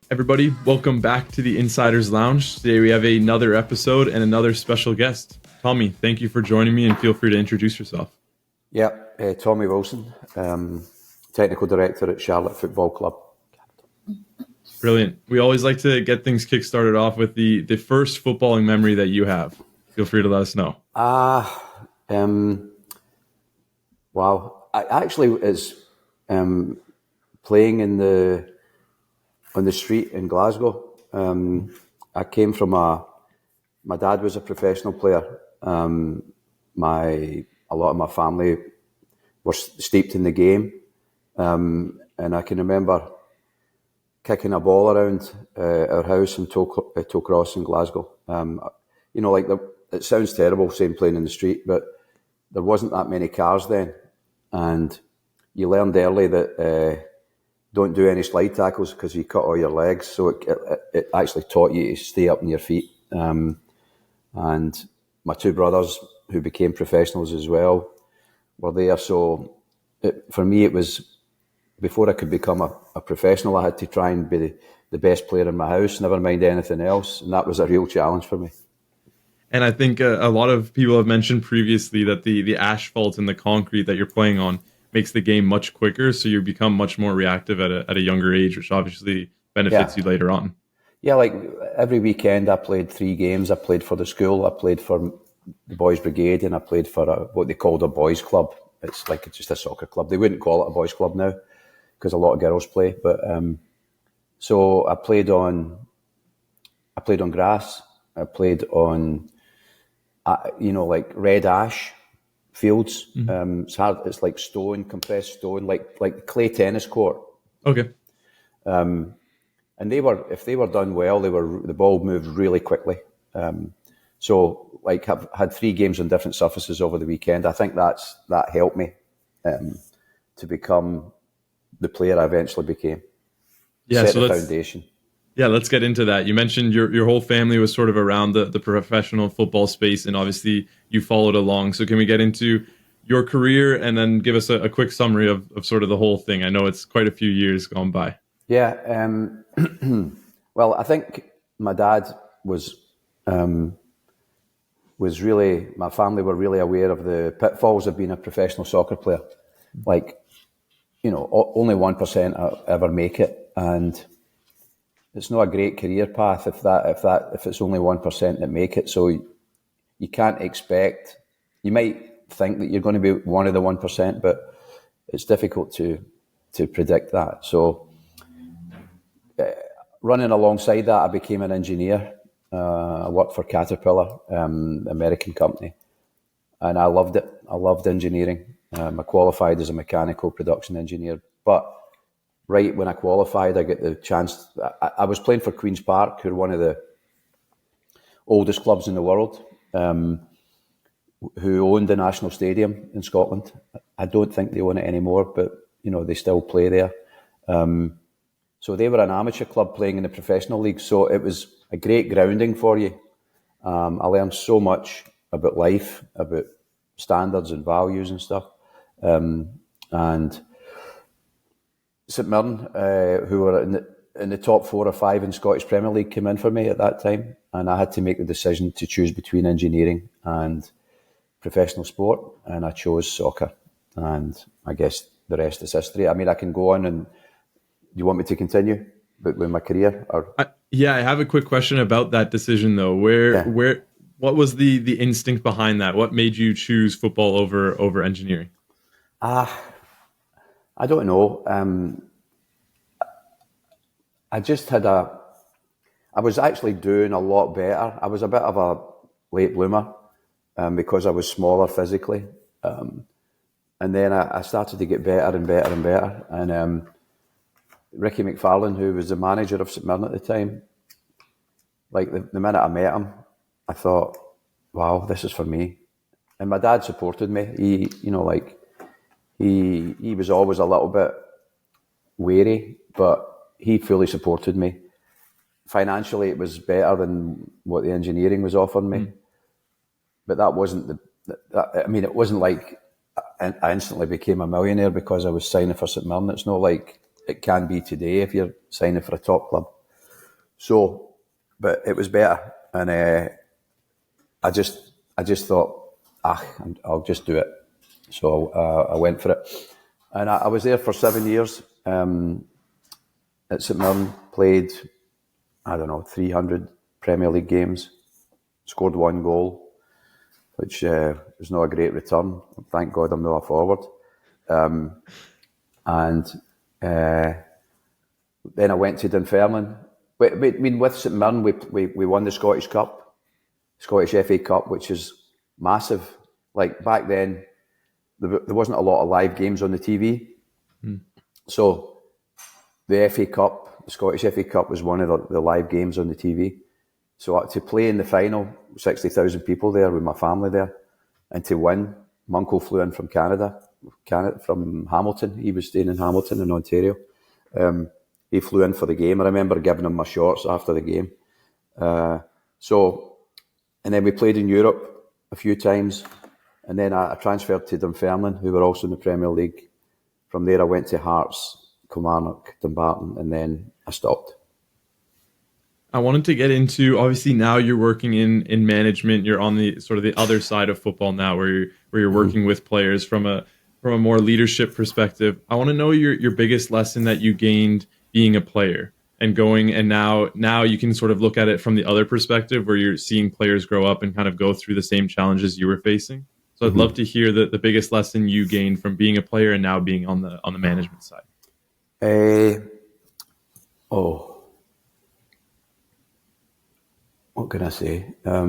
Everybody, welcome back to the Insiders Lounge. Today we have another episode and another special guest. Tommy, thank you for joining me and feel free to introduce yourself. Tommy Wilson, Technical Director at Charlotte Football Club. Brilliant. We always like to get things kick-started off with the first footballing memory that you have. Feel free to let us know. Wow. I actually was playing on the street in Glasgow. I came from my dad was a professional player. A lot of my family were steeped in the game. And I can remember kicking a ball around our house in Tollcross in Glasgow. It sounds terrible saying playing in the street, but there wasn't that many cars then. And you learned early that don't do any slide tackles because you cut all your legs. So it actually taught you to stay up on your feet. And my two brothers, who became professionals as well, were there. So for me, it was, before I could become a professional, I had to try and be the best player in my house, never mind anything else. And that was a real challenge for me. And I think a lot of people have mentioned previously that the asphalt and the concrete that you're playing on makes the game much quicker, so you become much more reactive at a younger age, which obviously benefits you later on. Yeah, like every weekend I played 3 games. I played for the school, I played for the Boys Brigade, and I played for what they called a boys club. It's just a soccer club. They wouldn't call it a boys club now because a lot of girls play. But so I played on grass. I played on like red ash fields. Mm-hmm. It's hard. It's like stone, compressed stone, like clay tennis court. Okay. And if they were done well, the ball moved really quickly. So I've had 3 games on different surfaces over the weekend. I think that helped me to become the player I eventually became. Yeah, Set the foundation. Yeah, let's get into that. You mentioned your whole family was sort of around the professional football space, and obviously you followed along. So can we get into your career and then give us a quick summary of sort of the whole thing? I know it's quite a few years gone by. Yeah. Well, I think my dad was really, my family were really aware of the pitfalls of being a professional soccer player. Only 1% ever make it, and it's not a great career path if it's only 1% that make it. So you can't expect. You might think that you're going to be one of the 1%, but it's difficult to predict that. So running alongside that, I became an engineer. I worked for Caterpillar, American company, and I loved it. I loved engineering. I qualified as a mechanical production engineer, but right when I qualified, I get the chance. I was playing for Queen's Park, who are one of the oldest clubs in the world, who owned the National Stadium in Scotland. I don't think they own it anymore, but they still play there. So they were an amateur club playing in the professional league. So it was a great grounding for you. I learned so much about life, about standards and values and stuff. And St Mirren, who were in the top 4 or 5 in Scottish Premier League, came in for me at that time, and I had to make the decision to choose between engineering and professional sport, and I chose soccer. And I guess the rest is history. I mean, I can go on, and do you want me to continue with my career? I have a quick question about that decision, though. What was the instinct behind that? What made you choose football over engineering? I don't know. I just I was actually doing a lot better. I was a bit of a late bloomer because I was smaller physically. And then I started to get better and better and better. And Ricky McFarlane, who was the manager of St Mirren at the time, like the minute I met him, I thought, wow, this is for me. And my dad supported me. He was always a little bit wary, but he fully supported me. Financially, it was better than what the engineering was offering me. But that wasn't it wasn't like I instantly became a millionaire because I was signing for St Mirren. It's not like it can be today if you're signing for a top club. So, but it was better, and I just thought, I'll just do it. So I went for it, and I was there for 7 years at St Mirren. Played, I don't know, 300 Premier League games. Scored 1 goal, which was not a great return. Thank God I'm not a forward. And then I went to Dunfermline. I mean, with St Mirren, we won the Scottish Cup, Scottish FA Cup, which is massive. Like back then, there wasn't a lot of live games on the TV. So the FA Cup, the Scottish FA Cup, was one of the live games on the TV. So to play in the final, 60,000 people there with my family there, and to win, my uncle flew in from Canada, from Hamilton. He was staying in Hamilton in Ontario. He flew in for the game. I remember giving him my shorts after the game. And then we played in Europe a few times. And then I transferred to Dunfermline, who were also in the Premier League. From there, I went to Hearts, Kilmarnock, Dumbarton, and then I stopped. I wanted to get into, obviously now you're working in management. You're on the sort of the other side of football now, where you're working with players from a more leadership perspective. I want to know your biggest lesson that you gained being a player and going, and now you can sort of look at it from the other perspective, where you're seeing players grow up and kind of go through the same challenges you were facing. So I'd love to hear the biggest lesson you gained from being a player and now being on the management side. What can I say? I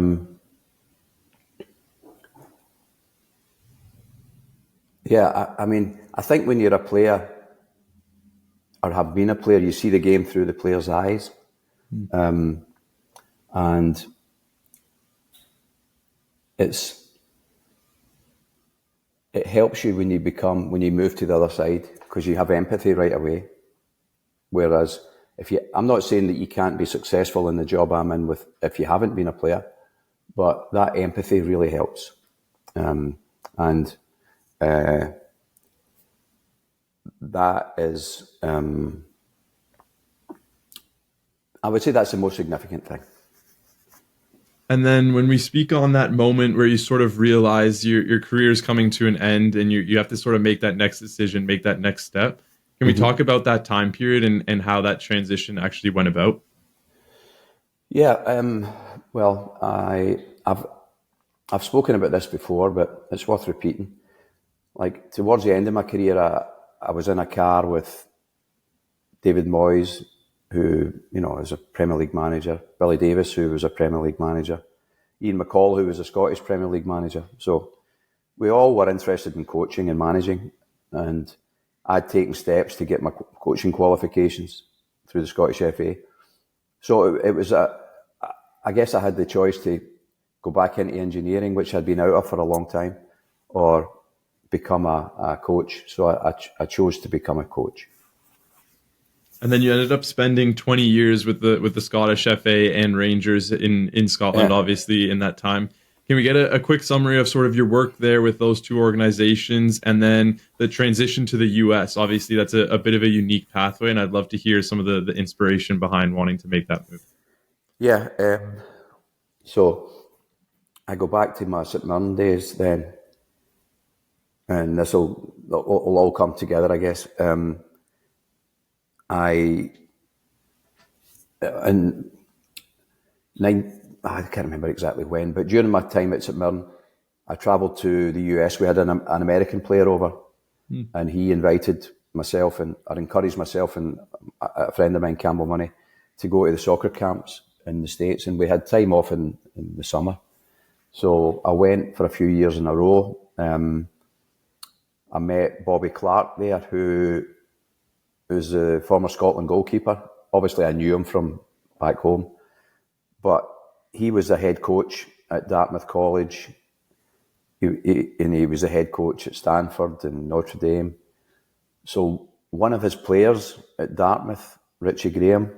mean, I think when you're a player or have been a player, you see the game through the player's eyes. And it helps you when you move to the other side, because you have empathy right away. Whereas I'm not saying that you can't be successful in the job I'm in if you haven't been a player, but that empathy really helps. That is, I would say that's the most significant thing. And then when we speak on that moment where you sort of realize your career is coming to an end and you have to sort of make that next decision, make that next step, can we talk about that time period and how that transition actually went about? Yeah, well, I've spoken about this before, but it's worth repeating. Like, towards the end of my career, I was in a car with David Moyes, who, is a Premier League manager, Billy Davis, who was a Premier League manager, Ian McCall, who was a Scottish Premier League manager. So we all were interested in coaching and managing, and I'd taken steps to get my coaching qualifications through the Scottish FA. So it was I guess I had the choice to go back into engineering, which I'd been out of for a long time, or become a coach. So I chose to become a coach. And then you ended up spending 20 years with the Scottish FA and Rangers in Scotland, obviously, in that time. Can we get a quick summary of sort of your work there with those two organizations, and then the transition to the US? Obviously, that's a bit of a unique pathway, and I'd love to hear some of the inspiration behind wanting to make that move. Yeah, so I go back to my St Mirren days then, and this will all come together, I guess. I can't remember exactly when, but during my time at St Mirren, I travelled to the US. We had an American player over, and he invited myself or encouraged myself and a friend of mine, Campbell Money, to go to the soccer camps in the States, and we had time off in the summer. So I went for a few years in a row. I met Bobby Clark there, who's a former Scotland goalkeeper. Obviously, I knew him from back home, but he was the head coach at Dartmouth College. He was the head coach at Stanford and Notre Dame. So one of his players at Dartmouth, Richie Graham,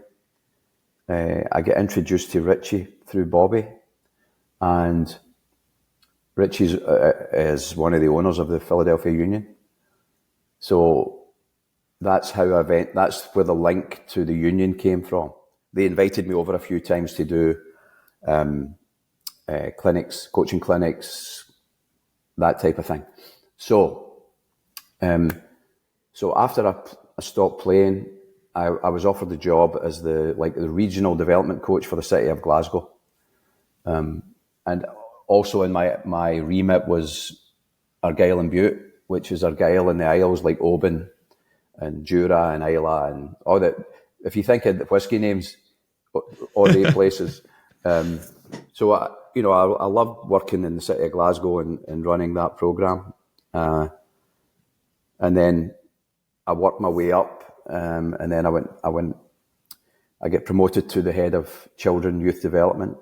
I get introduced to Richie through Bobby, and Richie is one of the owners of the Philadelphia Union. So that's where the link to the Union came from. they invited me over a few times to do clinics, coaching clinics, that type of thing. So, so after I stopped playing, I was offered the job as the regional development coach for the city of Glasgow, and also in my remit was Argyll and Bute, which is Argyll and the Isles like Oban and Jura and Isla and all that. If you think of the whiskey names, all the places. So I loved working in the city of Glasgow and running that programme, and then I worked my way up, and then I get promoted to the head of children youth development,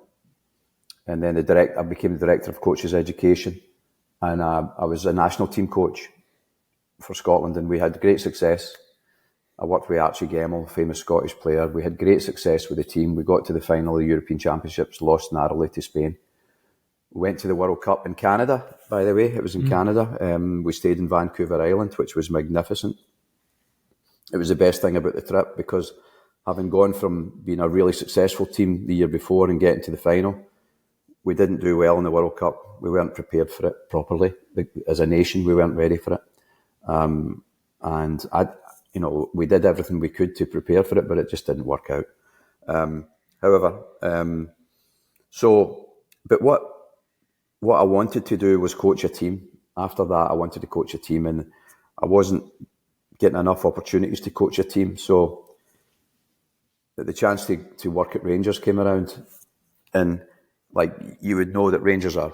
and then I became the director of coaches education, and I was a national team coach for Scotland, and we had great success. I worked with Archie Gemmell, famous Scottish player. We had great success with the team. We got to the final of the European Championships, lost narrowly to Spain. We went to the World Cup in Canada, by the way. It was in Canada. We stayed in Vancouver Island, which was magnificent. It was the best thing about the trip, because having gone from being a really successful team the year before and getting to the final, we didn't do well in the World Cup. We weren't prepared for it properly. As a nation, we weren't ready for it. And we did everything we could to prepare for it, but it just didn't work out. But what I wanted to do was coach a team. After that, I wanted to coach a team, and I wasn't getting enough opportunities to coach a team. So the chance to work at Rangers came around, and you would know that Rangers are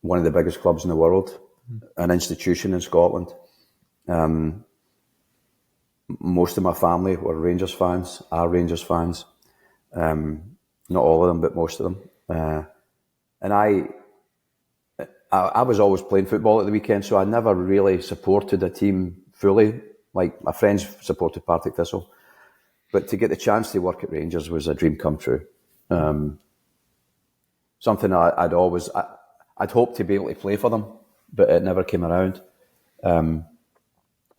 one of the biggest clubs in the world, an institution in Scotland. Most of my family were Rangers fans, are Rangers fans. Not all of them, but most of them. And I was always playing football at the weekend, so I never really supported a team fully. Like my friends supported Partick Thistle, but to get the chance to work at Rangers was a dream come true. Something I'd hoped to be able to play for them, but it never came around.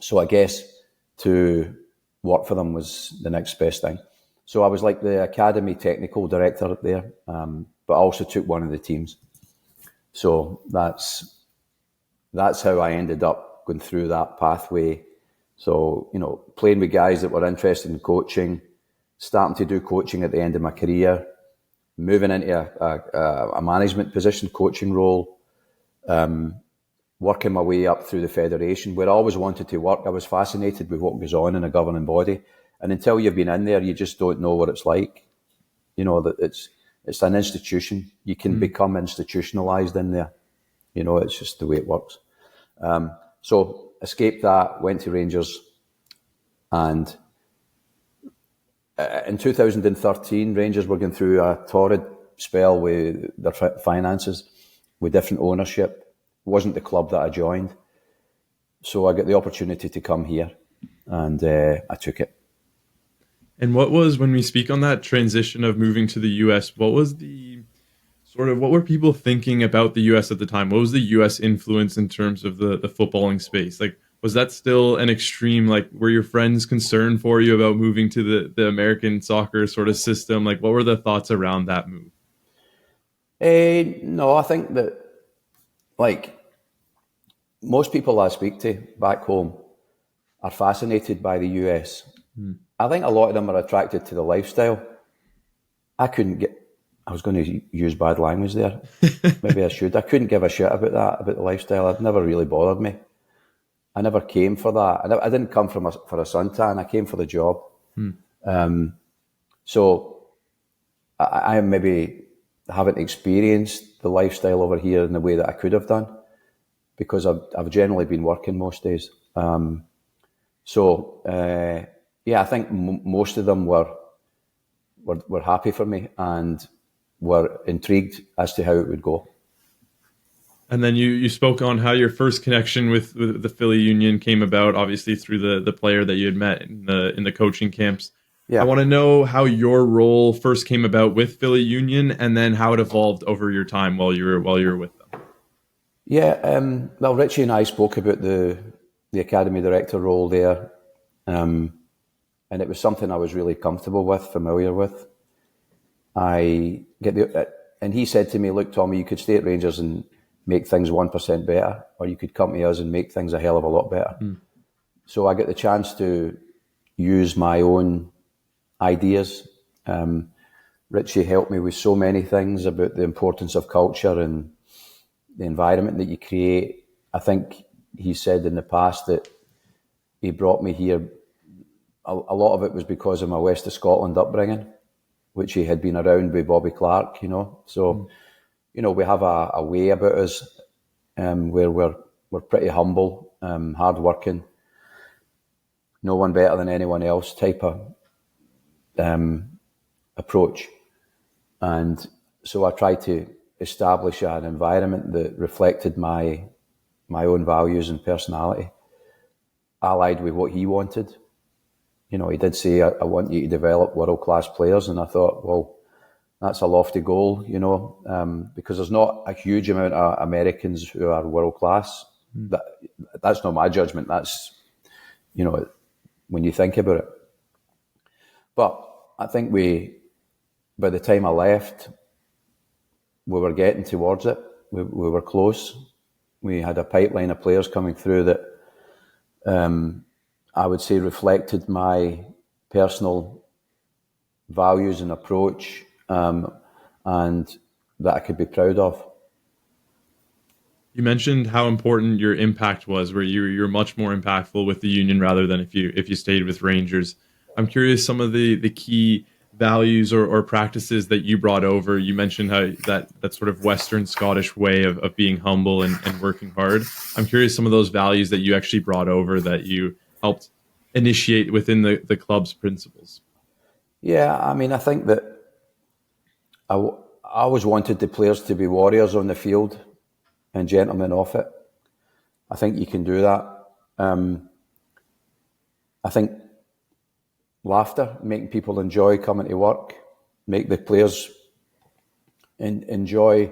So I guess to work for them was the next best thing. So I was like the academy technical director there, but I also took one of the teams. So that's how I ended up going through that pathway. So, playing with guys that were interested in coaching, starting to do coaching at the end of my career, moving into a management position, coaching role, working my way up through the federation, where I always wanted to work. I was fascinated with what goes on in a governing body. And until you've been in there, you just don't know what it's like. That it's an institution. You can become institutionalized in there. It's just the way it works. So escaped that, went to Rangers, and in 2013, Rangers were going through a torrid spell with their finances, with different ownership. It wasn't the club that I joined. So I got the opportunity to come here, and I took it. And what was, when we speak on that transition of moving to the US, what was what were people thinking about the US at the time? What was the US influence in terms of the footballing space? Was that still an extreme, were your friends concerned for you about moving to the American soccer sort of system? What were the thoughts around that move? No, I think that, most people I speak to back home are fascinated by the US. I think a lot of them are attracted to the lifestyle. I was going to use bad language there. Maybe I should. I couldn't give a shit about the lifestyle. It never really bothered me. I never came for that. I didn't come for a suntan. I came for the job. So I maybe haven't experienced the lifestyle over here in the way that I could have done, because I've generally been working most days. I think most of them were happy for me and were intrigued as to how it would go. And then you spoke on how your first connection with the Philly Union came about, obviously through the player that you had met in the coaching camps. Yeah. I want to know how your role first came about with Philly Union, and then how it evolved over your time while you were with them. Yeah, well, Richie and I spoke about the academy director role there. and it was something I was really comfortable with, familiar with. And he said to me, look, Tommy, you could stay at Rangers and make things 1% better, or you could come to us and make things a hell of a lot better. So I get the chance to use my own ideas. Richie helped me with so many things about the importance of culture and the environment that you create. I think he said in the past that he brought me here. A lot of it was because of my West of Scotland upbringing, which he had been around with Bobby Clark, So, we have a way about us where we're pretty humble, hard-working, no one better than anyone else type of approach. And so I tried to establish an environment that reflected my own values and personality, allied with what he wanted. He did say, I want you to develop world-class players. And I thought, well, that's a lofty goal, because there's not a huge amount of Americans who are world-class. That's not my judgment. That's, when you think about it. But I think by the time I left, we were getting towards it. We were close. We had a pipeline of players coming through that I would say reflected my personal values and approach, and that I could be proud of. You mentioned how important your impact was, where you're much more impactful with the Union rather than if you stayed with Rangers. I'm curious some of the key values or practices that you brought over. You mentioned how that sort of Western Scottish way of being humble and working hard. I'm curious some of those values that you actually brought over that you helped initiate within the club's principles. Yeah, I think that I always wanted the players to be warriors on the field and gentlemen off it. I think you can do that. I think laughter, making people enjoy coming to work, make the players enjoy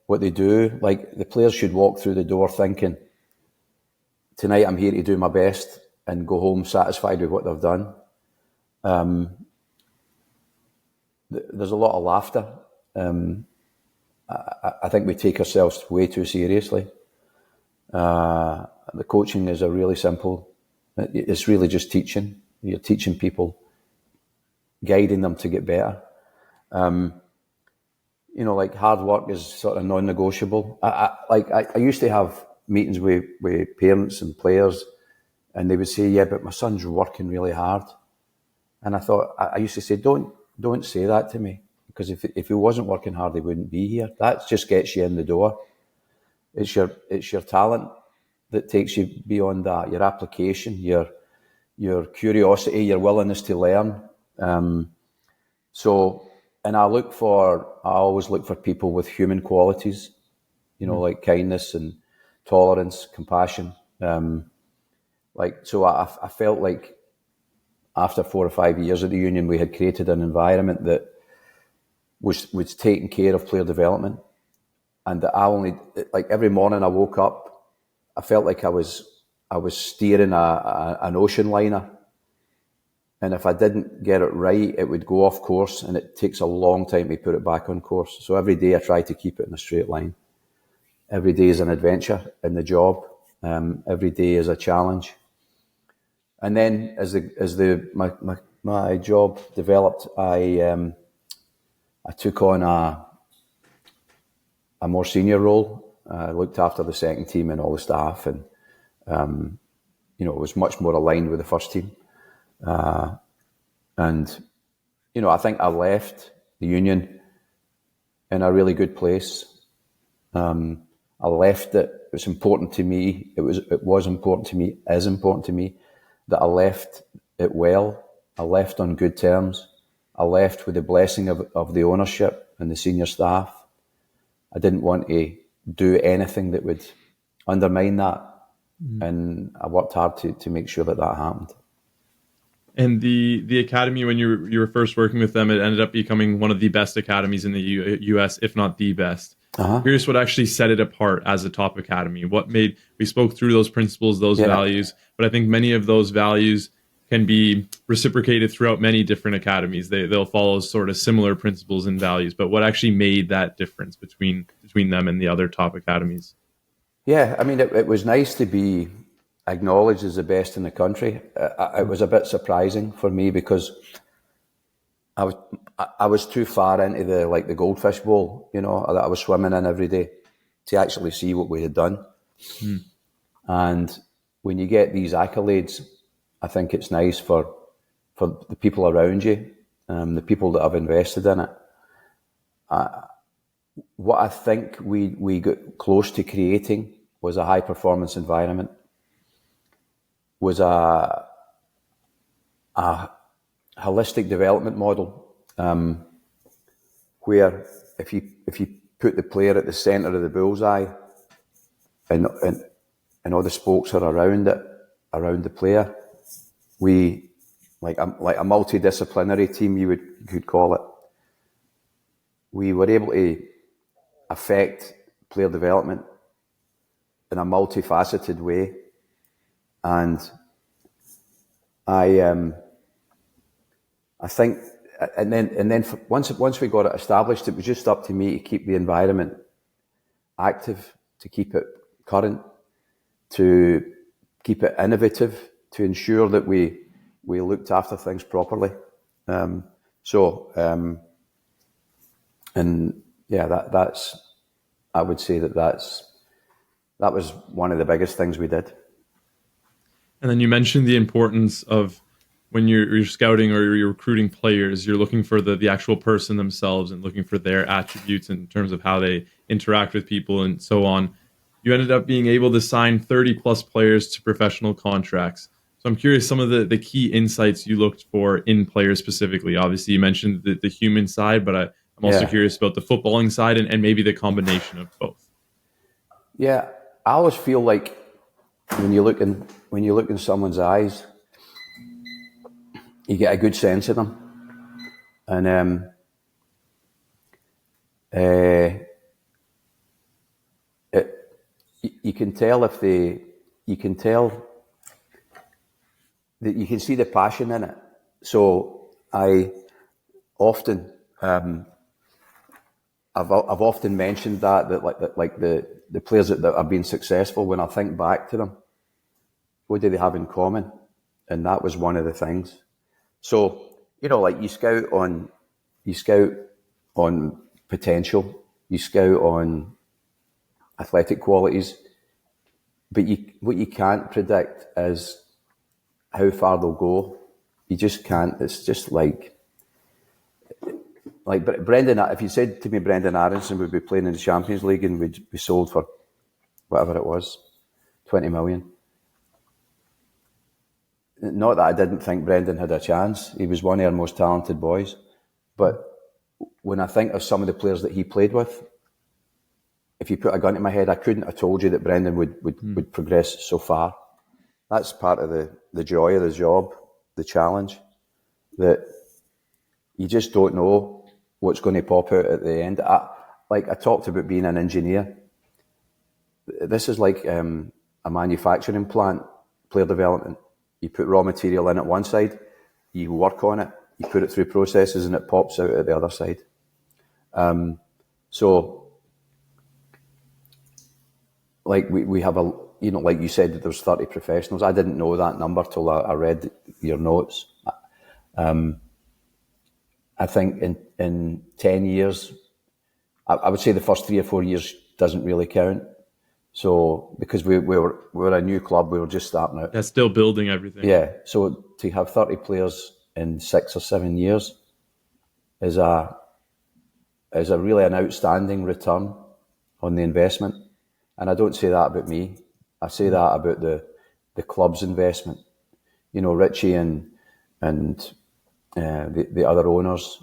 what they do. Like, the players should walk through the door thinking, tonight I'm here to do my best, and go home satisfied with what they've done. There's a lot of laughter. I think we take ourselves way too seriously. The coaching is really simple. It's really just teaching. You're teaching people, guiding them to get better. Like, hard work is sort of non-negotiable. I used to have meetings with parents and players, and they would say, yeah, but my son's working really hard. And I used to say, don't say that to me, because if he wasn't working hard, he wouldn't be here. That just gets you in the door. It's your talent that takes you beyond that, your application, your curiosity, your willingness to learn. And I always look for people with human qualities, like kindness and tolerance, compassion. So I felt like after 4 or 5 years at the Union, we had created an environment that was taking care of player development. And that every morning I woke up, I felt like I was steering an ocean liner. And if I didn't get it right, it would go off course, and it takes a long time to put it back on course. So every day I try to keep it in a straight line. Every day is an adventure in the job. Every day is a challenge. And then as my job developed, I took on a more senior role. I looked after the second team and all the staff, and it was much more aligned with the first team. I think I left the Union in a really good place. I left it. It was important to me. It was important to me, is important to me, that I left it well. I left on good terms. I left with the blessing of the ownership and the senior staff. I didn't want to do anything that would undermine that. And I worked hard to make sure that happened. And the academy, when you were first working with them, it ended up becoming one of the best academies in the U.S., if not the best. Uh-huh. Curious what actually set it apart as a top academy. We spoke through those principles, those values, but I think many of those values can be reciprocated throughout many different academies. They'll follow sort of similar principles and values, but what actually made that difference between them and the other top academies? Yeah, I mean, it was nice to be acknowledged as the best in the country. It was a bit surprising for me because I was too far into the goldfish bowl, that I was swimming in every day, to actually see what we had done. And when you get these accolades, I think it's nice for the people around you, the people that have invested in it. What I think we got close to creating was a high performance environment, was a holistic development model, where if you put the player at the centre of the bullseye, and all the spokes are around the player, we like a multidisciplinary team, you could call it. We were able to affect player development in a multifaceted way, and I think, and then once we got it established, it was just up to me to keep the environment active, to keep it current, to keep it innovative, to ensure that we looked after things properly. And yeah, that's I would say that was one of the biggest things we did. And then you mentioned the importance of when you're scouting or you're recruiting players, you're looking for the actual person themselves and looking for their attributes in terms of how they interact with people and so on. You ended up being able to sign 30 plus players to professional contracts. So I'm curious some of the key insights you looked for in players specifically. Obviously, you mentioned the human side, but I'm also curious about the footballing side and maybe the combination of both. Yeah, I always feel like when you look in someone's eyes, you get a good sense of them, and you can tell you can see the passion in it. So I often, I've often mentioned that the players that have been successful, when I think back to them, what do they have in common? And that was one of the things. So, like you scout on potential, you scout on athletic qualities, but what you can't predict is how far they'll go. You just can't. It's just like Brenden. If you said to me Brenden Aaronson would be playing in the Champions League and would be sold for whatever it was, 20 million. Not that I didn't think Brenden had a chance. He was one of our most talented boys. But when I think of some of the players that he played with, if you put a gun to my head, I couldn't have told you that Brenden would progress so far. That's part of the joy of the job, the challenge, that you just don't know what's going to pop out at the end. I talked about being an engineer. This is like a manufacturing plant, player development. You put raw material in at one side, you work on it, you put it through processes, and it pops out at the other side. So, like we have like you said, there's 30 professionals. I didn't know that number till I read your notes. I think in 10 years, I would say the first 3 or 4 years doesn't really count. So, because we were a new club, we were just starting out. That's still building everything. Yeah. So to have 30 players in 6 or 7 years is a really an outstanding return on the investment. And I don't say that about me. I say that about the club's investment. Richie and the other owners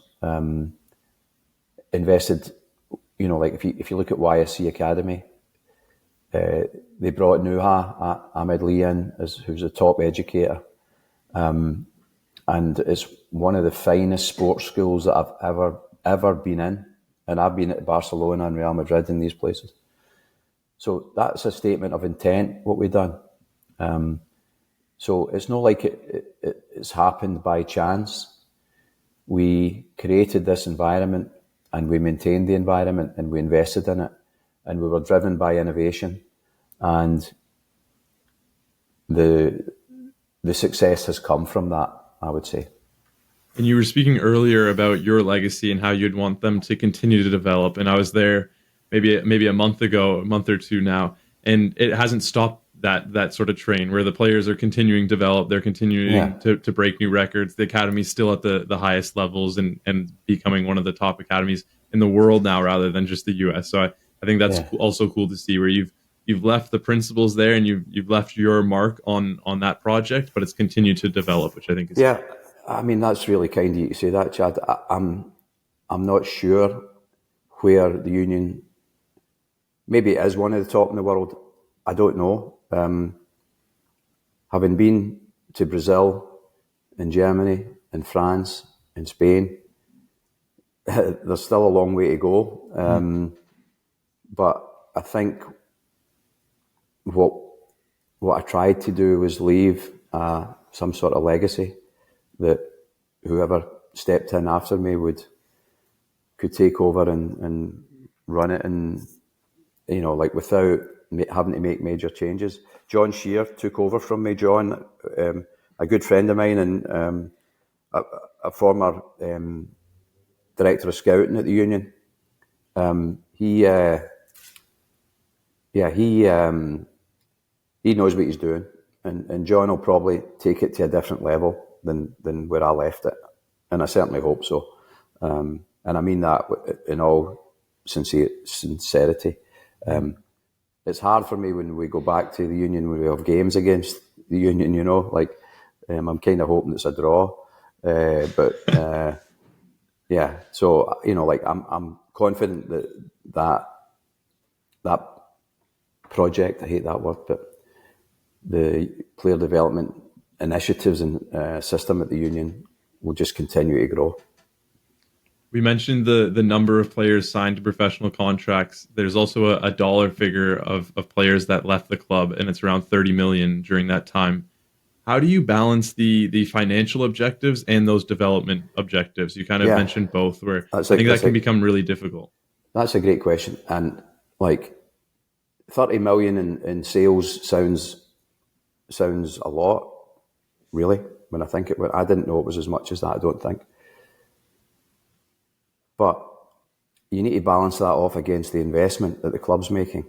invested. Like if you look at YSC Academy. They brought Nuha Ahmed Lee in, who's a top educator, and it's one of the finest sports schools that I've ever been in, and I've been at Barcelona and Real Madrid in these places. So that's a statement of intent, what we've done. So it's not like it's happened by chance. We created this environment and we maintained the environment and we invested in it, and we were driven by innovation, and the success has come from that, I would say. And you were speaking earlier about your legacy and how you'd want them to continue to develop. And I was there maybe a month or two now, and it hasn't stopped that sort of train where the players are continuing to develop, they're continuing to break new records. The academy's still at the highest levels and becoming one of the top academies in the world now rather than just the US. So I think that's also cool to see where you've left the principles there and you've left your mark on that project, but it's continued to develop, which I think is cool. I mean, that's really kind of you to say that, Chad. I'm not sure where the Union, maybe it is one of the top in the world. I don't know. Having been to Brazil, in Germany, in France, in Spain, there's still a long way to go. But I think what I tried to do was leave some sort of legacy that whoever stepped in after me could take over and run it, and like without having to make major changes. John Shear took over from me. John, a good friend of mine and a former director of scouting at the Union. He knows what he's doing, and John will probably take it to a different level than where I left it, and I certainly hope so. And I mean that in all sincerity. It's hard for me when we go back to the Union when we have games against the Union. I'm kind of hoping it's a draw, but So I'm confident that project, I hate that word, but the player development initiatives and system at the Union will just continue to grow. We mentioned the number of players signed to professional contracts. There's also a dollar figure of players that left the club, and it's around 30 million during that time. How do you balance the financial objectives and those development objectives? You kind of mentioned both, where I think that can become really difficult. That's a great question. And 30 million in sales sounds a lot, really, when I think it. I didn't know it was as much as that, I don't think. But you need to balance that off against the investment that the club's making.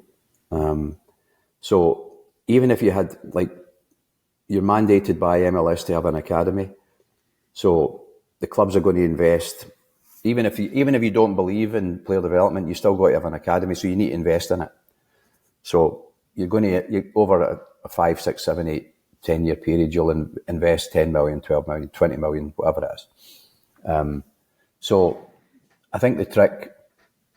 So even if you had, you're mandated by MLS to have an academy, so the clubs are going to invest. Even if you don't believe in player development, you still got to have an academy, so you need to invest in it. So you're over a 5, 6, 7, 8, 10-year period, you'll invest 10 million, 12 million, 20 million, whatever it is. So I think the trick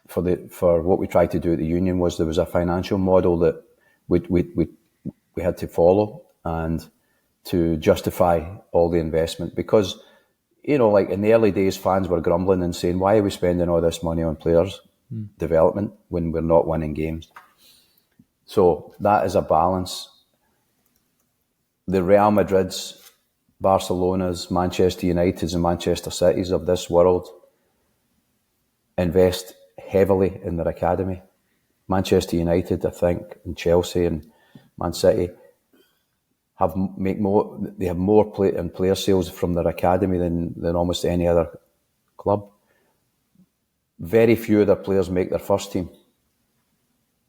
for what we tried to do at the Union was there was a financial model that we had to follow and to justify all the investment, because in the early days, fans were grumbling and saying, why are we spending all this money on players development when we're not winning games? So that is a balance. The Real Madrids, Barcelonas, Manchester Uniteds and Manchester Cities of this world invest heavily in their academy. Manchester United, I think, and Chelsea and Man City have more player sales from their academy than almost any other club. Very few of their players make their first team.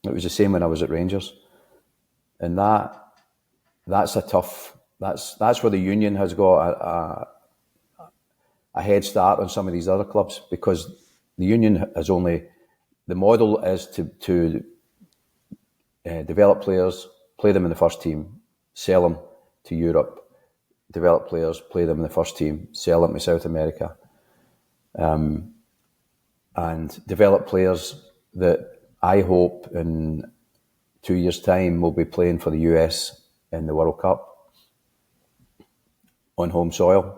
It was the same when I was at Rangers, and that's a tough. That's where the Union has got a head start on some of these other clubs, because the Union has only, the model is to develop players, play them in the first team, sell them to Europe, develop players, play them in the first team, sell them to South America, and develop players that I hope in 2 years' time will be playing for the US in the World Cup on home soil,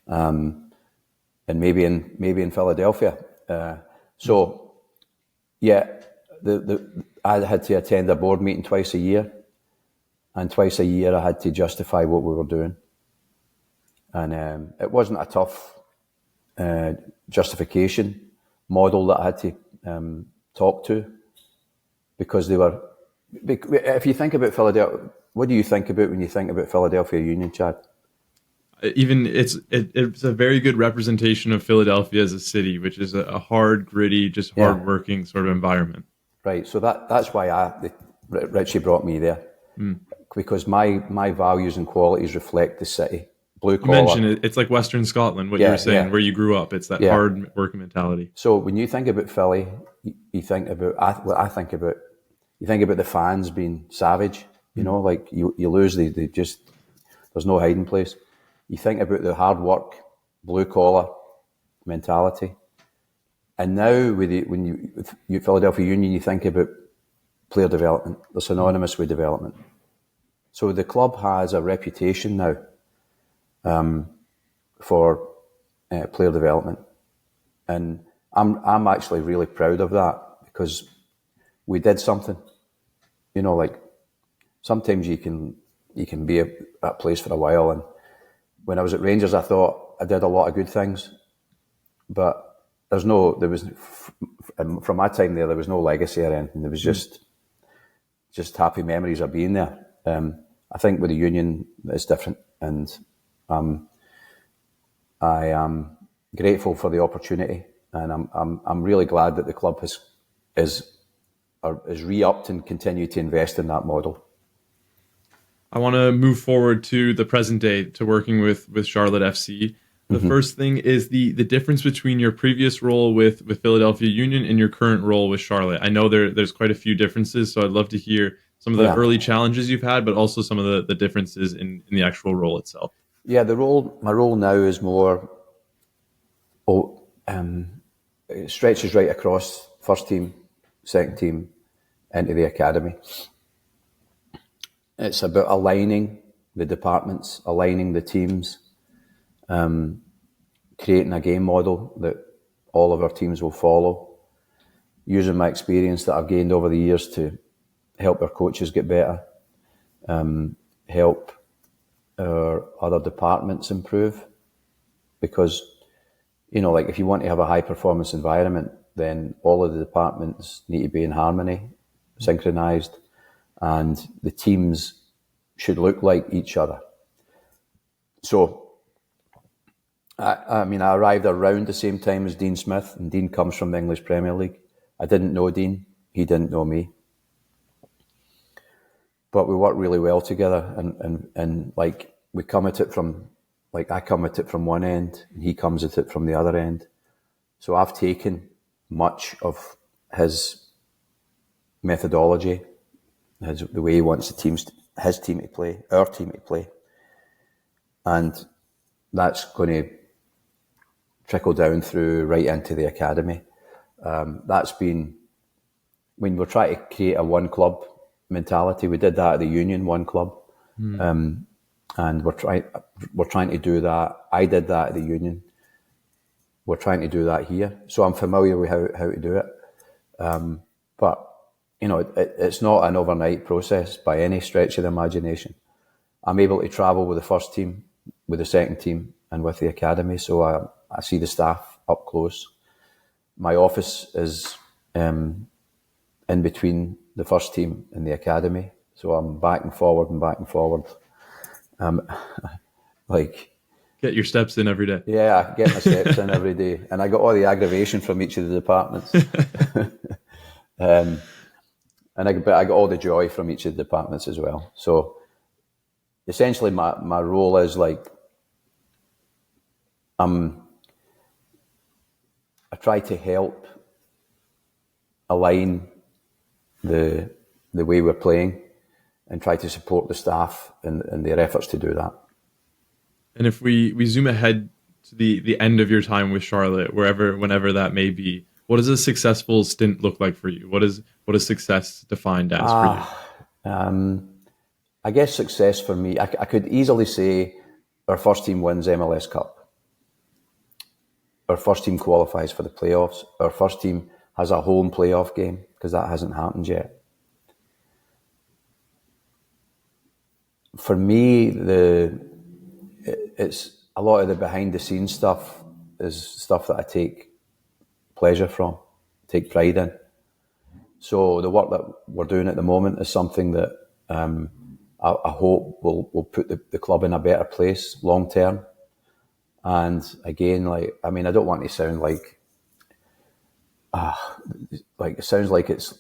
and maybe in Philadelphia. I had to attend a board meeting twice a year, and twice a year I had to justify what we were doing. And it wasn't a tough justification model that I had to talk to, because they were. If you think about Philadelphia, what do you think about when you think about Philadelphia Union, Chad? Even it's a very good representation of Philadelphia as a city, which is a hard, gritty, just hard-working sort of environment. Right. So that's why Richie brought me there, because my values and qualities reflect the city. Blue collar. You mentioned it's like Western Scotland, what you were saying, where you grew up. It's that hard working mentality. So when you think about Philly, you think about what I think about. You think about the fans being savage. You know, like you lose, they just, there's no hiding place. You think about the hard work, blue collar mentality. And now with Philadelphia Union, you think about player development. They're synonymous with development. So the club has a reputation now for player development, and I'm actually really proud of that, because we did something. You know, like sometimes you can be at a place for a while, and when I was at Rangers, I thought I did a lot of good things, but there was from my time there was no legacy or anything. There was just happy memories of being there. I think with the Union it's different, and I am grateful for the opportunity, and I'm really glad that the club is re-upped and continue to invest in that model. I want to move forward to the present day, to working with Charlotte FC. The first thing is the difference between your previous role with Philadelphia Union and your current role with Charlotte. I know there's quite a few differences, so I'd love to hear some of the early challenges you've had, but also some of the differences in the actual role itself. Yeah, my role now is more, it stretches right across first team, second team, into the academy. It's about aligning the departments, aligning the teams, creating a game model that all of our teams will follow, using my experience that I've gained over the years to help our coaches get better, help our other departments improve. Because, you know, like if you want to have a high performance environment, then all of the departments need to be in harmony, synchronized, and the teams should look like each other. So, I arrived around the same time as Dean Smith, and Dean comes from the English Premier League. I didn't know Dean, he didn't know me. But we work really well together, and like we come at it from, like I come at it from one end, and he comes at it from the other end. So I've taken much of his methodology, the way he wants his team to play, our team to play, and that's going to trickle down through right into the academy. That's been, when we're trying to create a one club mentality, we did that at the Union, one club, and we're trying to do that. I did that at the Union. We're trying to do that here, so I'm familiar with how to do it. But you know, it's not an overnight process by any stretch of the imagination. I'm able to travel with the first team, with the second team, and with the academy, so I see the staff up close. My office is in between the first team and the academy, so I'm back and forward. Like, get your steps in every day. Yeah, I get my steps in every day, and I got all the aggravation from each of the departments. But I got all the joy from each of the departments as well. So essentially my role is like, I try to help align the way we're playing and try to support the staff in their efforts to do that. And if we zoom ahead to the end of your time with Charlotte, whenever that may be, what does a successful stint look like for you? What is success defined as for you? I guess success for me, I could easily say our first team wins MLS Cup. Our first team qualifies for the playoffs. Our first team has a home playoff game, because that hasn't happened yet. for me, it's a lot of the behind the scenes stuff is stuff that I take pleasure from, take pride in. So the work that we're doing at the moment is something that I hope will put the club in a better place long term. And again, I don't want to sound like it sounds like it's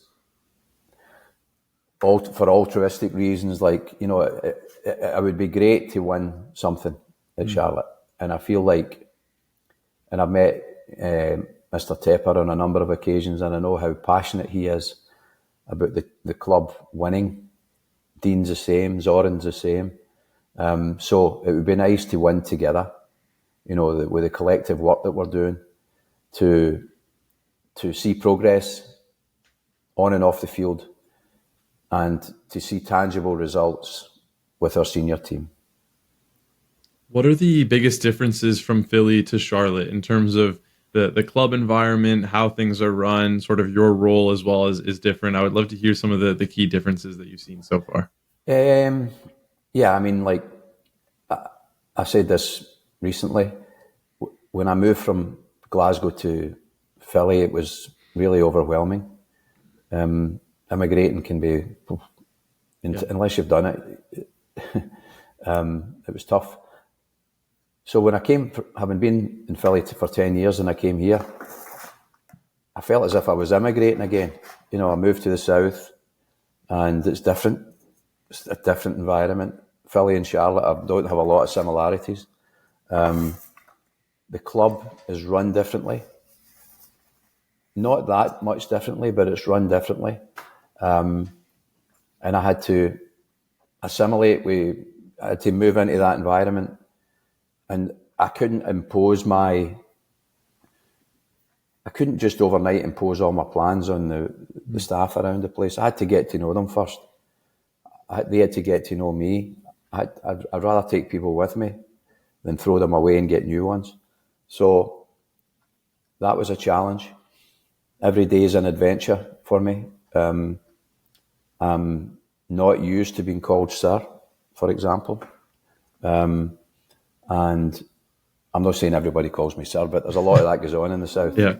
all for altruistic reasons. It would be great to win something at Charlotte, and I feel like, and I've met Mr. Tepper on a number of occasions, and I know how passionate he is about the club winning. Dean's the same, Zoran's the same. So it would be nice to win together, with the collective work that we're doing, to see progress on and off the field, and to see tangible results with our senior team. What are the biggest differences from Philly to Charlotte in terms of the club environment, how things are run, sort of your role as well is different? I would love to hear some of the key differences that you've seen so far. I said this recently. When I moved from Glasgow to Philly, it was really overwhelming. Immigrating can be, unless you've done it, it was tough. So when I came, having been in Philly for 10 years and I came here, I felt as if I was immigrating again. I moved to the south and it's different. It's a different environment. Philly and Charlotte don't have a lot of similarities. The club is run differently. Not that much differently, but it's run differently. And I had to assimilate. I had to move into that environment. And I couldn't just overnight impose all my plans on the staff around the place. I had to get to know them first. They had to get to know me. I'd rather take people with me than throw them away and get new ones. So that was a challenge. Every day is an adventure for me. I'm not used to being called sir, for example. And I'm not saying everybody calls me sir, but there's a lot of that goes on in the south. Yeah.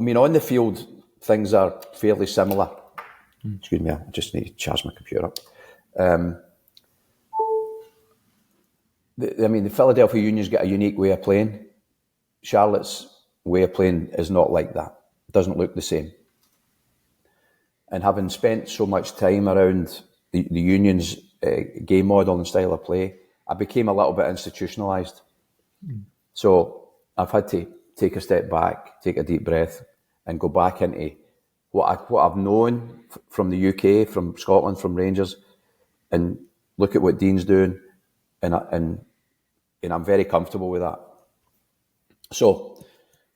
On the field, things are fairly similar. Excuse me, I just need to charge my computer up. The Philadelphia Union's got a unique way of playing. Charlotte's way of playing is not like that. It doesn't look the same. And having spent so much time around the Union's game model and style of play, I became a little bit institutionalised. So I've had to take a step back, take a deep breath, and go back into what I've known from the UK, from Scotland, from Rangers, and look at what Dean's doing, and I'm very comfortable with that. So,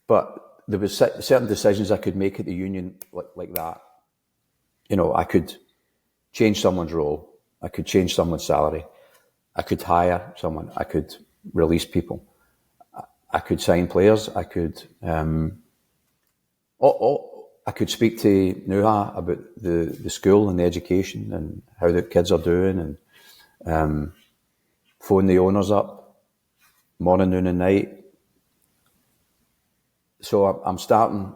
but there was certain decisions I could make at the Union like that. I could change someone's role, I could change someone's salary, I could hire someone, I could release people, I could sign players, I could I could speak to Nuha about the school and the education and how the kids are doing, and phone the owners up morning, noon, and night. So I'm starting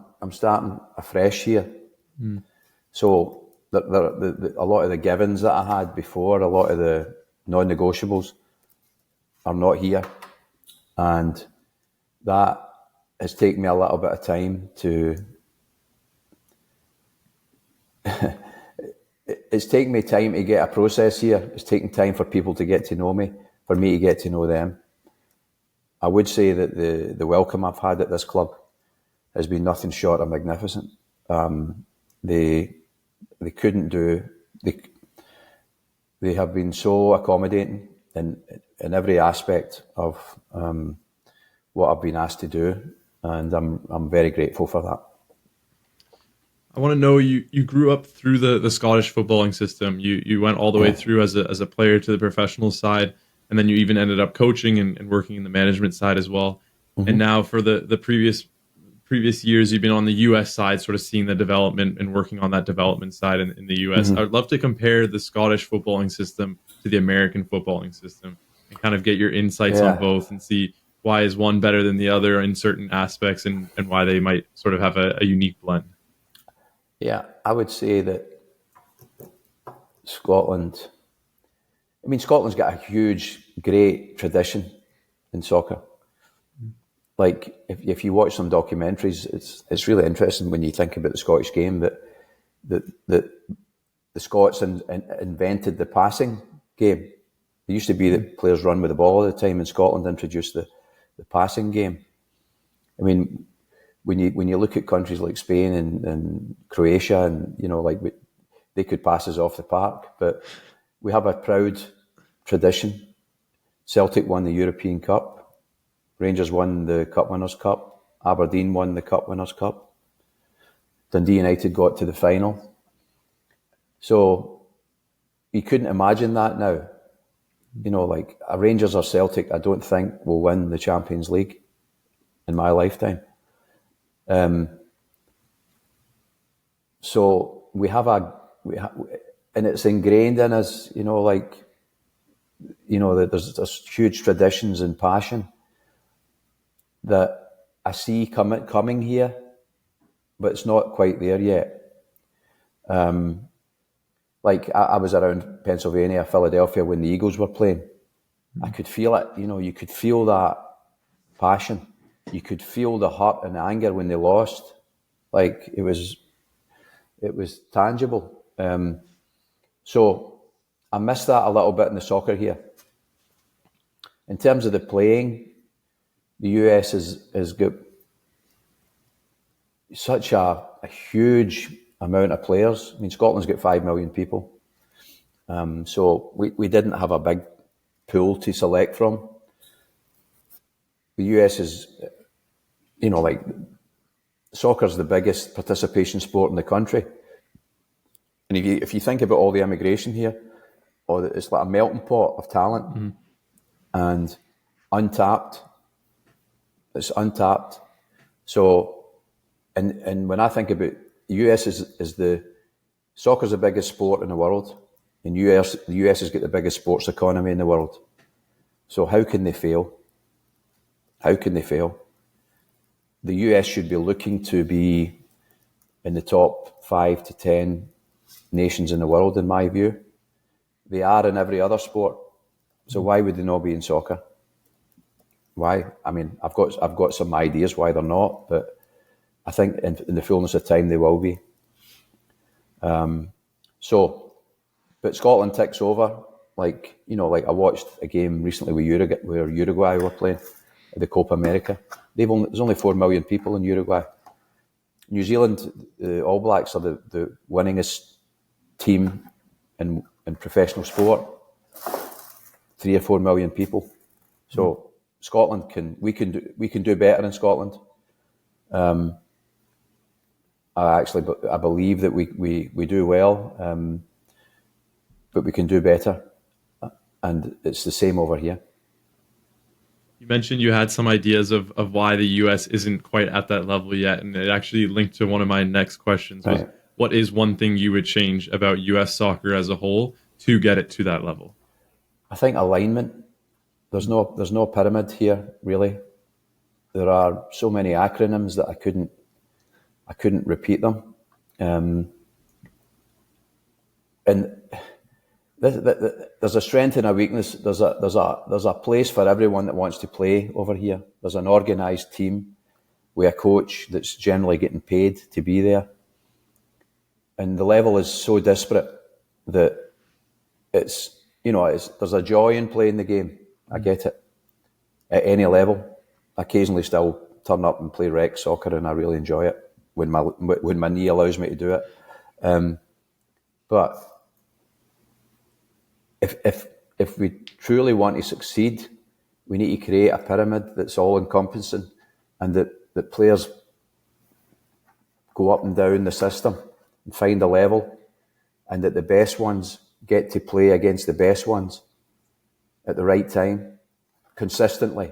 afresh here. So a lot of the givens that I had before, a lot of the non-negotiables are not here, and that has taken me a little bit of time to. It's taken me time to get a process here. It's taken time for people to get to know me, for me to get to know them. I would say that the welcome I've had at this club has been nothing short of magnificent. They couldn't do. They have been so accommodating in every aspect of what I've been asked to do, and I'm very grateful for that. I want to know, you grew up through the Scottish footballing system. You went all the way through as a player to the professional side. and then you even ended up coaching and working in the management side as well. And now for the previous years, you've been on the U.S. side, sort of seeing the development and working on that development side in the U.S. I would love to compare the Scottish footballing system to the American footballing system and kind of get your insights on both and see why is one better than the other in certain aspects and why they might sort of have a unique blend. Yeah, I would say that Scotland's got a huge, great tradition in soccer. Like, if you watch some documentaries, it's really interesting when you think about the Scottish game that the Scots invented the passing game. It used to be that players run with the ball all the time. In Scotland, introduced the passing game. I mean, when you look at countries like Spain and Croatia, and they could pass us off the park, but we have a proud tradition. Celtic won the European Cup. Rangers won the Cup Winners' Cup. Aberdeen won the Cup Winners' Cup. Dundee United got to the final. So you couldn't imagine that now. Like a Rangers or Celtic, I don't think will win the Champions League in my lifetime. So we have and it's ingrained in us. There's huge traditions and passion that I see coming here, but it's not quite there yet. Like I was around Pennsylvania, Philadelphia when the Eagles were playing. I could feel it. You could feel that passion. You could feel the hurt and the anger when they lost. Like it was tangible. So I miss that a little bit in the soccer here. In terms of the playing, the US has got such a huge amount of players. I mean, Scotland's got 5 million people. So we didn't have a big pool to select from. The US is, soccer's the biggest participation sport in the country. And if you think about all the immigration here, it's like a melting pot of talent and untapped. It's untapped. So, and when I think about the US soccer's the biggest sport in the world, and the US has got the biggest sports economy in the world. So how can they fail? How can they fail? The US should be looking to be in the top 5 to 10 nations in the world, in my view. They are in every other sport. So why would they not be in soccer? Why? I mean, I've got some ideas why they're not, but I think in the fullness of time they will be. But Scotland ticks over. Like I watched a game recently where Uruguay were playing at the Copa America. There's only 4 million people in Uruguay. New Zealand, the All Blacks are the winningest team in professional sport. 3 or 4 million people. So Scotland we can do better in Scotland. I believe that we do well, but we can do better, and it's the same over here. You mentioned you had some ideas of why the US isn't quite at that level yet, and it actually linked to one of my next questions. Was, right. What is one thing you would change about US soccer as a whole to get it to that level? I think alignment. There's no pyramid here, really. There are so many acronyms that I couldn't repeat them. And there's a strength and a weakness. There's a place for everyone that wants to play over here. There's an organised team with a coach that's generally getting paid to be there. And the level is so disparate that there's a joy in playing the game. I get it. At any level. I occasionally still turn up and play rec soccer, and I really enjoy it when my knee allows me to do it. But if we truly want to succeed, we need to create a pyramid that's all encompassing, and that players go up and down the system and find a level, and that the best ones get to play against the best ones. at the right time, consistently.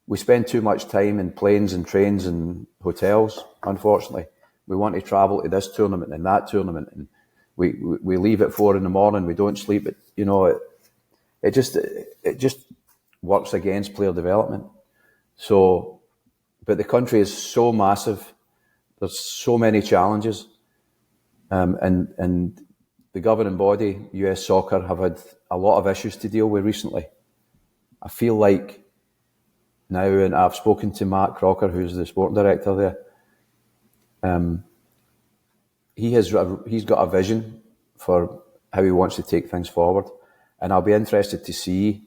We spend too much time in planes and trains and hotels, unfortunately. We want to travel to this tournament and that tournament, and we leave at 4 a.m, we don't sleep. It just works against player development. So, but the country is so massive. There's so many challenges, and the governing body, US Soccer, have had a lot of issues to deal with recently. I feel like now, and I've spoken to Matt Crocker, who's the sport director there. He's got a vision for how he wants to take things forward, and I'll be interested to see,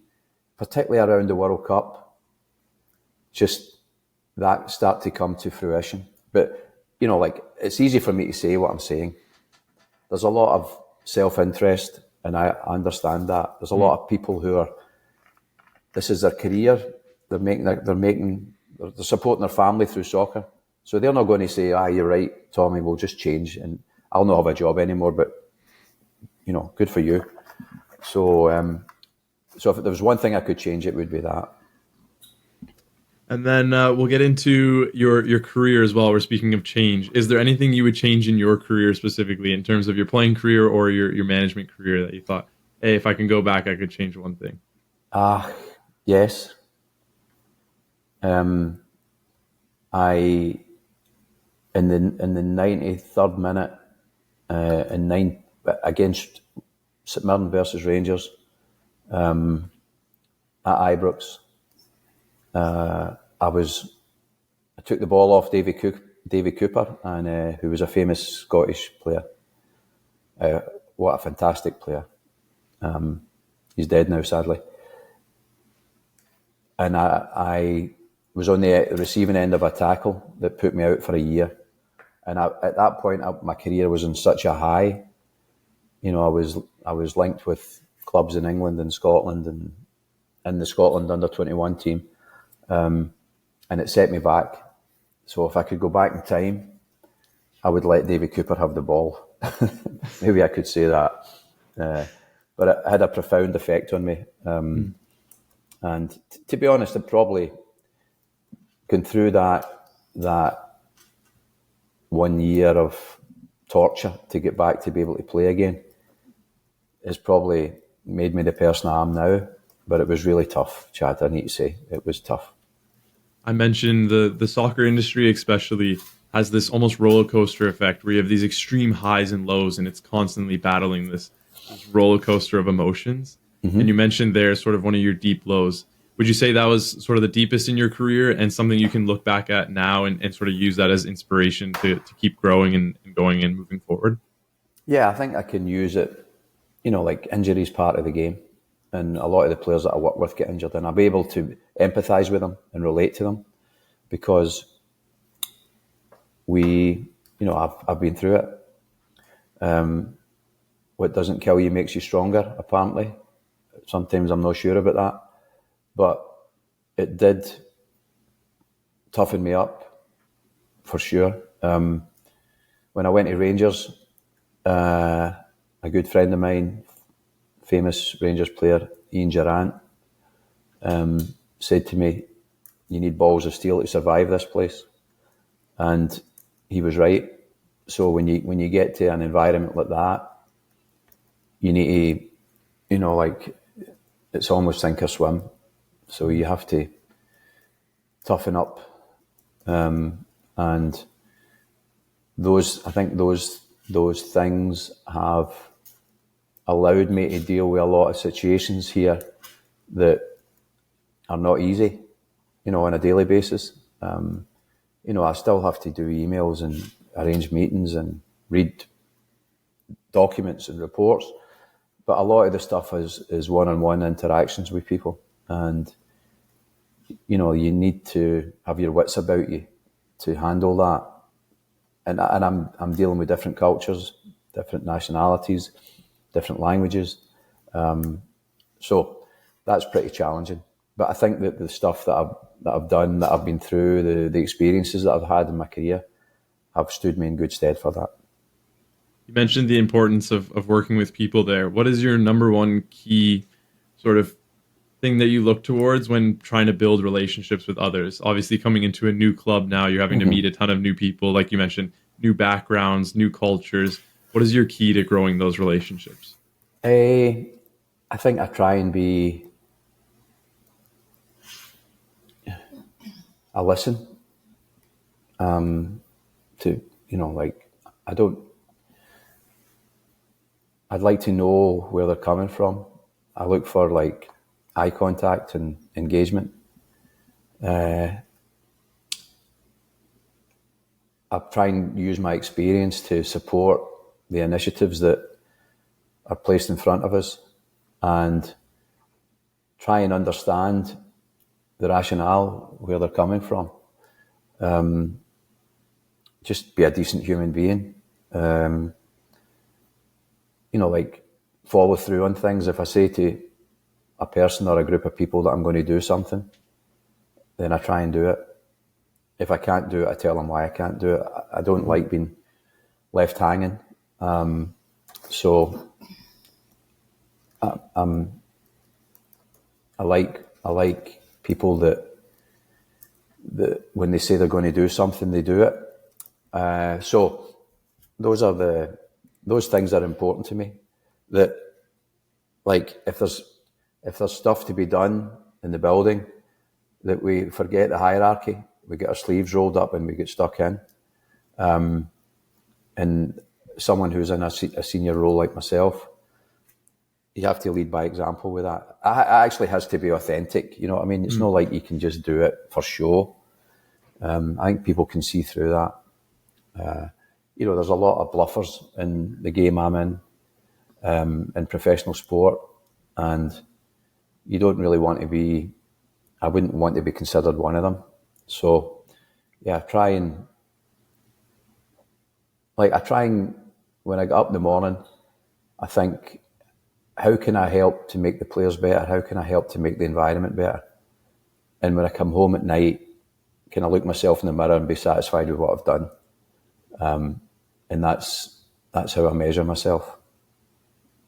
particularly around the World Cup, just that start to come to fruition. But it's easy for me to say what I'm saying. There's a lot of self-interest, and I understand that. There's a lot of people who this is their career. They're supporting their family through soccer. So they're not going to say, you're right, Tommy, we'll just change and I'll not have a job anymore, but, good for you. So if there was one thing I could change, it would be that. And then we'll get into your career as well. We're speaking of change. Is there anything you would change in your career specifically in terms of your playing career or your management career that you thought, hey, if I can go back, I could change one thing? Yes. In the 93rd minute, against St Mirren versus Rangers, at Ibrox, I took the ball off Davy Cooper, and who was a famous Scottish player. What a fantastic player. He's dead now, sadly. And I was on the receiving end of a tackle that put me out for a year. And at that point, my career was on such a high. I was linked with clubs in England and Scotland, and in the Scotland under-21 team. And it set me back. So if I could go back in time, I would let David Cooper have the ball. Maybe I could say that. But it had a profound effect on me. And to be honest, I'd probably gone through that 1 year of torture to get back to be able to play again has probably made me the person I am now. But it was really tough, Chad, I need to say. It was tough. I mentioned the soccer industry especially has this almost roller coaster effect where you have these extreme highs and lows, and it's constantly battling this roller coaster of emotions. Mm-hmm. And you mentioned there sort of one of your deep lows. Would you say that was sort of the deepest in your career and something you can look back at now and sort of use that as inspiration to keep growing and going and moving forward? Yeah, I think I can use it, like injury is part of the game. And a lot of the players that I work with get injured, and I'll be able to empathise with them and relate to them because I've been through it. What doesn't kill you makes you stronger, apparently. Sometimes I'm not sure about that. But it did toughen me up, for sure. When I went to Rangers, a good friend of mine, famous Rangers player, Ian Durrant, said to me, you need balls of steel to survive this place. And he was right. So when you get to an environment like that, you need to, it's almost sink or swim. So you have to toughen up. And I think those things have allowed me to deal with a lot of situations here that are not easy, on a daily basis. I still have to do emails and arrange meetings and read documents and reports, but a lot of the stuff is one-on-one interactions with people, and you need to have your wits about you to handle that. And I'm dealing with different cultures, different nationalities, different languages. So that's pretty challenging. But I think that the stuff that I've done, that I've been through, the experiences that I've had in my career have stood me in good stead for that. You mentioned the importance of working with people there. What is your number one key sort of thing that you look towards when trying to build relationships with others? Obviously, coming into a new club now, you're having to meet a ton of new people, like you mentioned, new backgrounds, new cultures. What is your key to growing those relationships? I think I try and be. I listen. To like I don't. I'd like to know where they're coming from. I look for like eye contact and engagement. I try and use my experience to support the initiatives that are placed in front of us, and try and understand the rationale where they're coming from. Just be a decent human being. Like follow through on things. If I say to a person or a group of people that I'm going to do something, then I try and do it. If I can't do it, I tell them why I can't do it. I don't like being left hanging. So I like people that when they say they're going to do something, they do it. So those things are important to me. That, like, if there's stuff to be done in the building, that we forget the hierarchy, we get our sleeves rolled up and we get stuck in. And someone who's in a senior role like myself, you have to lead by example with that. It actually has to be authentic. You know what I mean? It's not like you can just do it for show. I think people can see through that. There's a lot of bluffers in the game I'm in professional sport, and you don't really want to be. I wouldn't want to be considered one of them. So, yeah, I try and when I get up in the morning, I think, how can I help to make the players better? How can I help to make the environment better? And when I come home at night, can I look myself in the mirror and be satisfied with what I've done? And that's how I measure myself.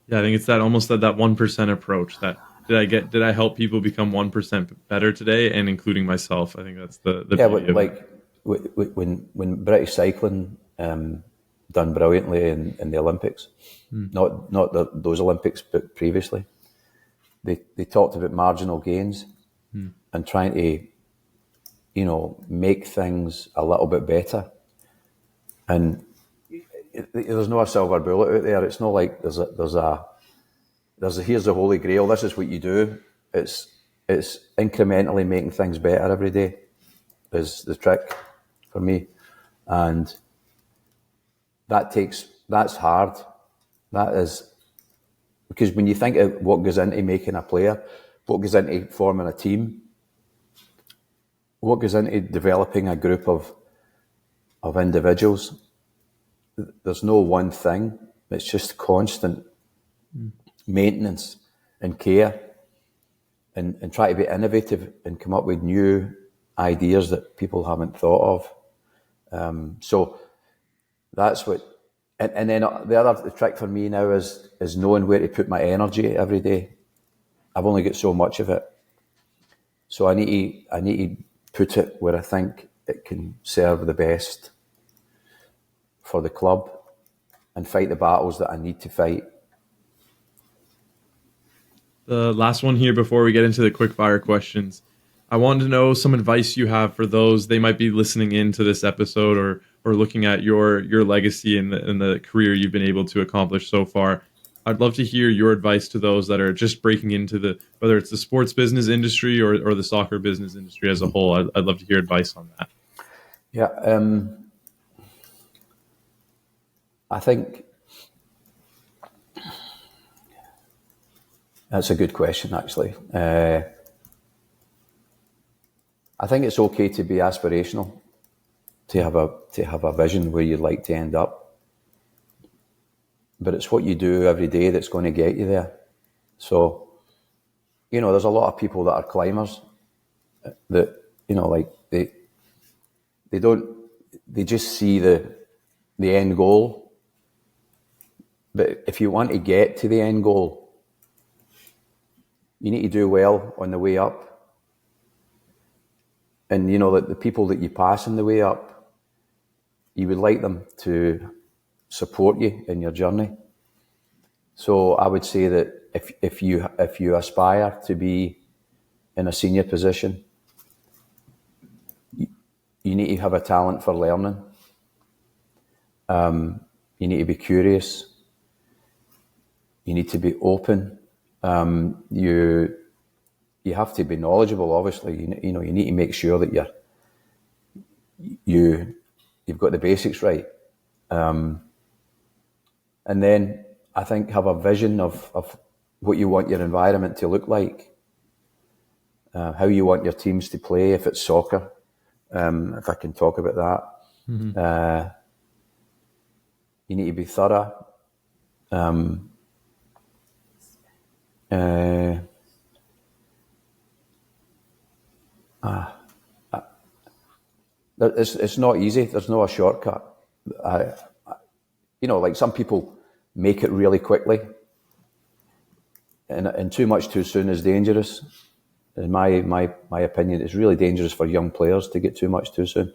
Yeah, I think it's almost that 1% approach. That did I help people become 1% better today, and including myself? I think that's the beauty of like it. When British cycling done brilliantly in the Olympics, not those Olympics, but previously, they talked about marginal gains and trying to make things a little bit better. And there's no silver bullet out there. It's not like there's a here's the holy grail. This is what you do. It's incrementally making things better every day is the trick for me, and that's hard. That is because when you think of what goes into making a player, what goes into forming a team, what goes into developing a group of individuals, there's no one thing. It's just constant maintenance and care, and try to be innovative and come up with new ideas that people haven't thought of. So that's what. And then the trick for me now is knowing where to put my energy every day. I've only got so much of it, so I need to put it where I think it can serve the best for the club and fight the battles that I need to fight. The last one here before we get into the quick fire questions. I wanted to know some advice you have for those they might be listening into this episode or looking at your legacy and the career you've been able to accomplish so far. I'd love to hear your advice to those that are just breaking into whether it's the sports business industry or the soccer business industry as a whole. I'd love to hear advice on that. Yeah, I think that's a good question, actually. I think it's okay to be aspirational, to have a vision where you'd like to end up, but it's what you do every day that's going to get you there. So, there's a lot of people that are climbers that they just see the end goal. But if you want to get to the end goal, you need to do well on the way up. And, you know, that the people that you pass on the way up, you would like them to support you in your journey. So I would say that if you aspire to be in a senior position, you need to have a talent for learning. You need to be curious. You need to be open. You have to be knowledgeable. Obviously, you know, you need to make sure that you've got the basics right. And then I think have a vision of what you want your environment to look like, how you want your teams to play, if it's soccer, if I can talk about that. Mm-hmm. You need to be thorough. It's not easy. There's no a shortcut. You know, like some people make it really quickly, and too much too soon is dangerous. In my opinion, it's really dangerous for young players to get too much too soon,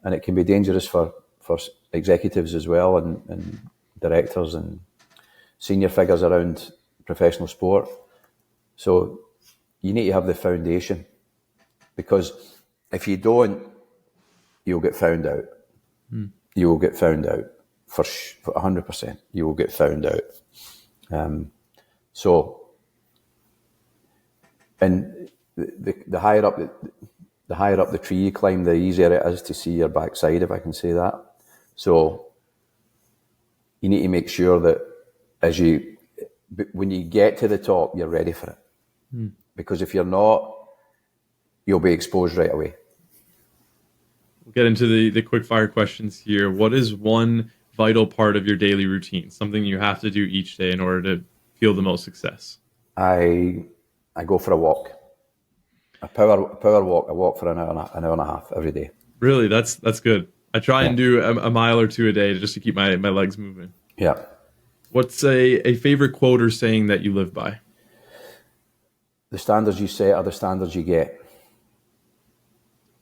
and it can be dangerous for executives as well, and directors and senior figures around professional sport. So you need to have the foundation, because if you don't, you'll get found out. You will get found out for 100%. You will get found out. So, and the higher up the tree you climb, the easier it is to see your backside, if I can say that. So you need to make sure that when you get to the top, you're ready for it. Because if you're not, you'll be exposed right away. We'll get into the quick fire questions here. What is one vital part of your daily routine? Something you have to do each day in order to feel the most success? I go for a walk. A power walk. I walk for an hour and a half every day. Really? That's good. I try and do a mile or two a day just to keep my legs moving. Yeah. What's a favorite quote or saying that you live by? The standards you set are the standards you get.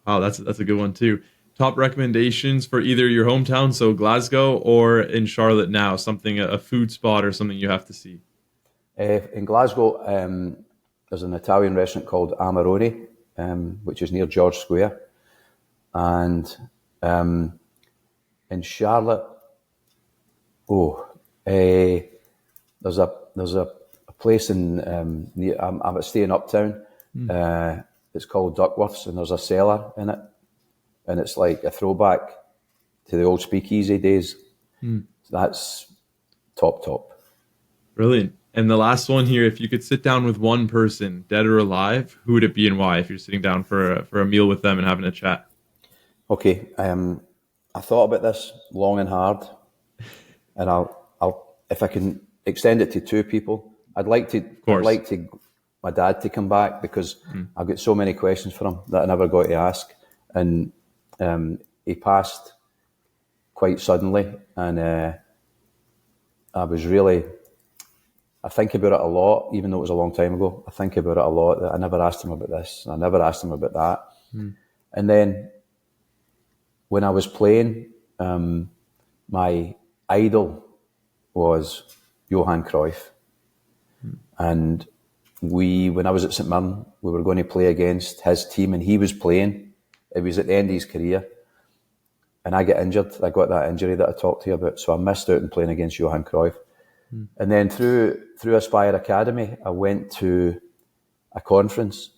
Oh, that's a good one too. Top recommendations for either your hometown, so Glasgow, or in Charlotte now, something, a food spot or something you have to see. In Glasgow, there's an Italian restaurant called Amarone, which is near George Square. And in Charlotte, there's a place in I'm staying uptown. It's called Duckworth's, and there's a cellar in it, and it's like a throwback to the old speakeasy days. So that's top. Brilliant. And the last one here: if you could sit down with one person, dead or alive, who would it be and why? If you're sitting down for a meal with them and having a chat. Okay, I thought about this long and hard, and I'll if I can extend it to two people, I'd like my dad to come back, because I've got so many questions for him that I never got to ask, and he passed quite suddenly, and I think about it a lot, even though it was a long time ago. I think about it a lot, that I never asked him about this, and I never asked him about that. And then when I was playing, my idol was Johan Cruyff. And when I was at St Mirren, we were going to play against his team, and he was playing. It was at the end of his career. And I got injured. I got that injury that I talked to you about. So I missed out on playing against Johan Cruyff. And then through Aspire Academy, I went to a conference,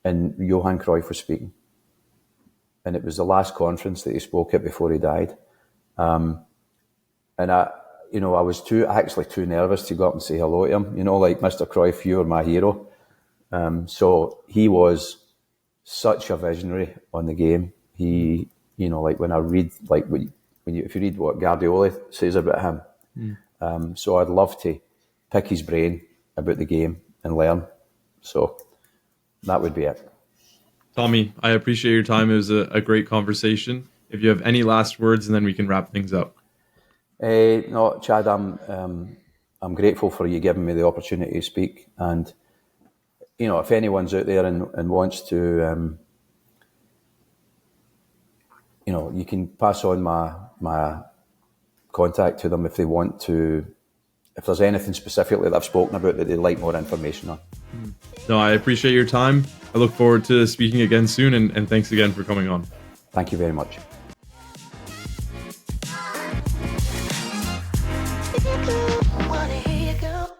and Johan Cruyff was speaking. And it was the last conference that he spoke at before he died. And I was too nervous to go up and say hello to him. You know, like, Mr. Cruyff, you're my hero. So he was such a visionary on the game. He, you know, like when I read, like if you read what Guardiola says about him. So I'd love to pick his brain about the game and learn. So that would be it. Tommy, I appreciate your time. It was a great conversation. If you have any last words, and then we can wrap things up. No, Chad, I'm I'm grateful for you giving me the opportunity to speak. And, you know, if anyone's out there and wants to, you know, you can pass on my contact to them if they want to, if there's anything specifically that I've spoken about that they'd like more information on. No, I appreciate your time. I look forward to speaking again soon, and thanks again for coming on. Thank you very much. Wanna hear you go.